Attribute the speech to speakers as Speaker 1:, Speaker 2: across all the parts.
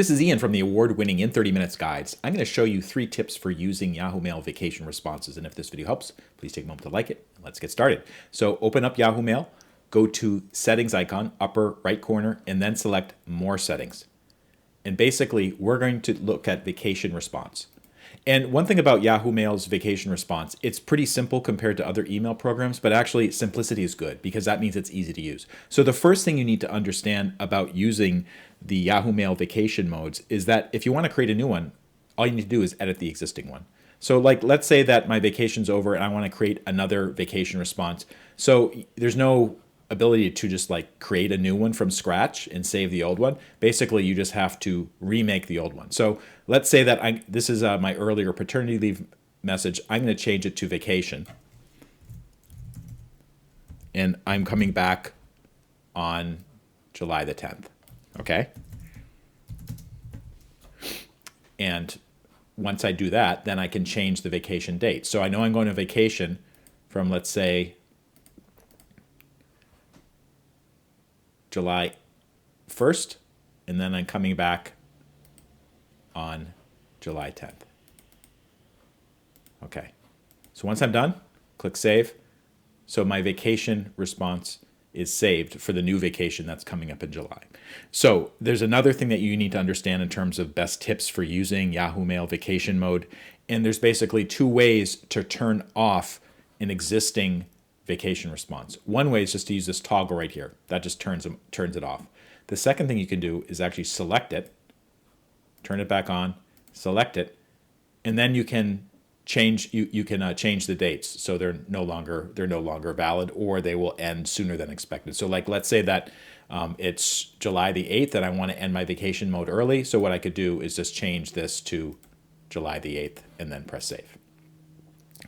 Speaker 1: This is Ian from the award-winning In 30 Minutes Guides. I'm going to show you 3 tips for using Yahoo Mail vacation responses. And if this video helps, please take a moment to like it. Let's get started. So open up Yahoo Mail, go to Settings icon, upper right corner, and then select More Settings. And basically, we're going to look at vacation response. And one thing about Yahoo Mail's vacation response, it's pretty simple compared to other email programs, but actually simplicity is good because that means it's easy to use. So the first thing you need to understand about using the Yahoo Mail vacation modes is that if you want to create a new one, all you need to do is edit the existing one. So like, let's say that my vacation's over and I want to create another vacation response. So there's no ability to just like create a new one from scratch and save the old one. Basically, you just have to remake the old one. So let's say that this is my earlier paternity leave message. I'm going to change it to vacation. And I'm coming back on July the 10th. Okay. And once I do that, then I can change the vacation date. So I know I'm going on vacation from, let's say, July 1st, and then I'm coming back on July 10th. Okay, so once I'm done, click Save. So my vacation response is saved for the new vacation that's coming up in July. So there's another thing that you need to understand in terms of best tips for using Yahoo Mail vacation mode. And there's basically 2 ways to turn off an existing vacation response. One way is just to use this toggle right here. That just turns it off. The second thing you can do is actually select it, turn it back on, select it, and then you can change change the dates so they're no longer valid, or they will end sooner than expected. So like, let's say that it's July the 8th and I want to end my vacation mode early. So what I could do is just change this to July the 8th and then press save.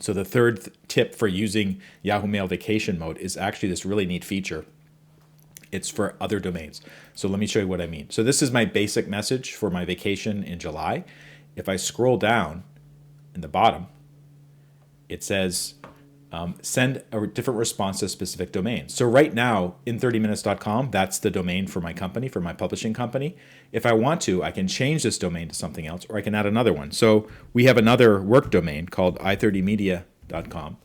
Speaker 1: So the third tip for using Yahoo Mail vacation mode is actually this really neat feature. It's for other domains. So let me show you what I mean. So this is my basic message for my vacation in July. If I scroll down in the bottom, it says send a different response to specific domains. So right now, in30minutes.com, that's the domain for my company, for my publishing company. If I want to, I can change this domain to something else, or I can add another one. So we have another work domain called i30media.com.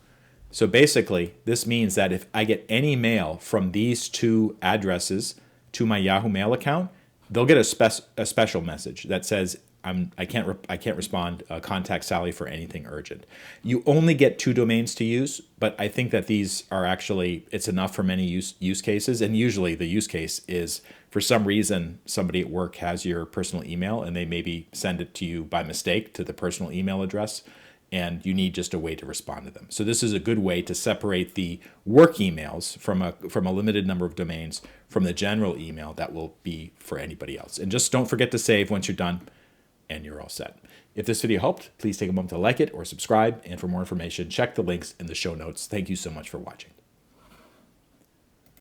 Speaker 1: So basically, this means that if I get any mail from these 2 addresses to my Yahoo Mail account, they'll get a special message that says, I can't respond, contact Sally for anything urgent. You only get 2 domains to use, but I think that these are actually, it's enough for many use cases. And usually the use case is, for some reason, somebody at work has your personal email and they maybe send it to you by mistake to the personal email address, and you need just a way to respond to them. So this is a good way to separate the work emails from a limited number of domains from the general email that will be for anybody else. And just don't forget to save once you're done, and you're all set. If this video helped, please take a moment to like it or subscribe. And for more information, check the links in the show notes. Thank you so much for watching.